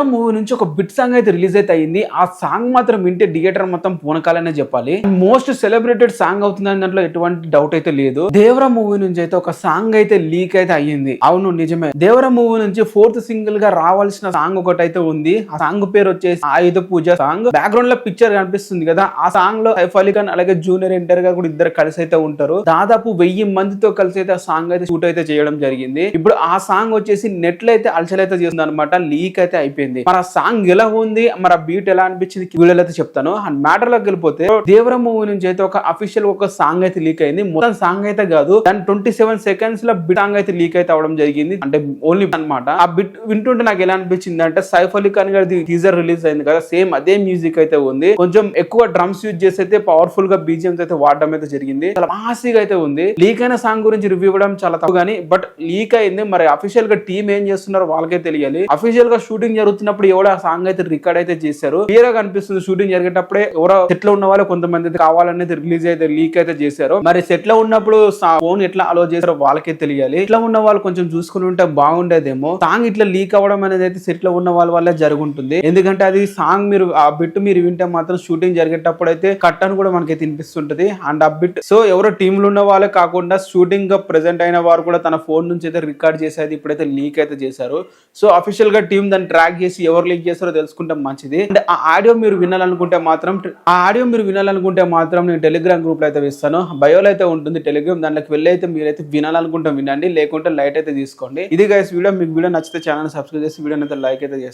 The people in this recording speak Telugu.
మూవీ నుంచి ఒక బిట్ సాంగ్ అయితే రిలీజ్ అయితే అయింది. ఆ సాంగ్ మాత్రం వింటే థియేటర్ మొత్తం పూనకాలనే చెప్పాలి. మోస్ట్ సెలబ్రేటెడ్ సాంగ్ అవుతుందని దాంట్లో ఎటువంటి డౌట్ అయితే లేదు. దేవర మూవీ నుంచి అయితే ఒక సాంగ్ అయితే లీక్ అయితే అయ్యింది. అవును నిజమే, దేవర మూవీ నుంచి 4th సింగిల్ గా రావాల్సిన సాంగ్ ఒకటి అయితే ఉంది. ఆ సాంగ్ పేరు వచ్చేసి ఆయుధ పూజ సాంగ్. బ్యాక్గ్రౌండ్ లో పిక్చర్ కనిపిస్తుంది కదా, ఆ సాంగ్ లో సైఫ్ అలీ ఖాన్ అలాగే జూనియర్ ఎన్టీఆర్ గారు కూడా ఇద్దరు కలిసి అయితే ఉంటారు. దాదాపు 1000 మందితో కలిసి అయితే ఆ సాంగ్ అయితే షూట్ అయితే చేయడం జరిగింది. ఇప్పుడు ఆ సాంగ్ వచ్చేసి నెట్ లో అయితే అలచలైతే చేస్తుంది అనమాట. లీక్ అయితే అయిపోయింది. మరి ఆ సాంగ్ ఎలా ఉంది, మరి ఆ బీట్ ఎలా అనిపించింది వీడియోలో అయితే చెప్తాను. అండ్ మ్యాటర్ లోకి వెళ్ళిపోతే దేవర మూవీ నుంచి అయితే ఒక అఫీషియల్ ఒక సాంగ్ అయితే లీక్ అయింది. మొత్తం సాంగ్ అయితే కాదు, దాని 27 seconds లో బిట్ సాంగ్ అయితే లీక్ అయితే అవడం జరిగింది. అంటే ఓన్లీ అనమాట. ఆ బిట్ వింటుంటే నాకు ఎలా అనిపించింది అంటే సైఫ్ అలీ ఖాన్ గారి టీజర్ రిలీజ్ అయింది కదా, సేమ్ అదే మ్యూజిక్ అయితే ఉంది. కొంచెం ఎక్కువ డ్రమ్స్ యూజ్ చేసి అయితే పవర్ఫుల్ గా బీజిఎంస్ అయితే వాడడం అయితే జరిగింది. చాలా మాసిగా అయితే ఉంది. లీక్ అయిన సాంగ్ గురించి రివ్యూ ఇవ్వడం చాలా తప్పు కానీ, బట్ లీక్ అయింది. మరి అఫీషియల్ గా టీమ్ ఏం చేస్తున్నారో వాళ్ళకే తెలియాలి. అఫీషియల్ గా షూటింగ్ జరుగుతున్నప్పుడు ఎవడో ఆ సాంగ్ అయితే రికార్డ్ అయితే చేశారు. క్లియర్ గా కనిపిస్తుంది షూటింగ్ జరిగేటప్పుడే ఎవరో సెట్ లో ఉన్న వాళ్ళు కొంతమంది అయితే కావాలనేది రిలీజ్ అయితే లీక్ అయితే చేశారు. మరి సెట్ లో ఉన్నప్పుడు ఫోన్ ఎట్లా అలో చేశారో వాళ్ళకే తెలియాలి. ఇట్లా ఉన్న వాళ్ళు కొంచెం చూసుకుని ఉంటే బాగుండేదేమో. సాంగ్ ఇట్లా లీక్ అవ్వడం అనేది అయితే సెట్ లో ఉన్న వాళ్ళ వల్లే జరుగుంటుంది. ఎందుకంటే అది సాంగ్ మీరు ఆ బిట్ మీరు వింటే మాత్రం షూటింగ్ జరిగేటప్పుడు అయితే కట్ అని కూడా మనకి తినిపిస్తుంటది. అండ్ ఆ బిట్ సో ఎవరో టీమ్ లో ఉన్న వాళ్ళే కాకుండా షూటింగ్ గా ప్రెసెంట్ అయిన వారు కూడా తన ఫోన్ నుంచి అయితే రికార్డ్ చేసేది ఇప్పుడైతే లీక్ అయితే చేశారు. సో అఫీషియల్ గా టీమ్ దాన్ని ట్రాక్ చేసి ఎవరు లీక్ చేస్తారో తెలుసుకుంటే మంచిది. అండ్ ఆ ఆడియో మీరు వినాలనుకుంటే మాత్రం నేను టెలిగ్రామ్ గ్రూప్ లో అయితే వేస్తాను. బయోలో అయితే ఉంటుంది టెలిగ్రామ్, దాంట్లోకి వెళ్ళి అయితే మీరైతే వినాలనుకుంటే వినండి, లేకుంటే లైట్ అయితే తీసుకోండి. ఇది గైస్ వీడియో. మీకు వీడియో నచ్చితే ఛానల్ సబ్స్క్రైబ్ చేసి వీడియోని అయితే లైక్ అయితే చేస్తాను.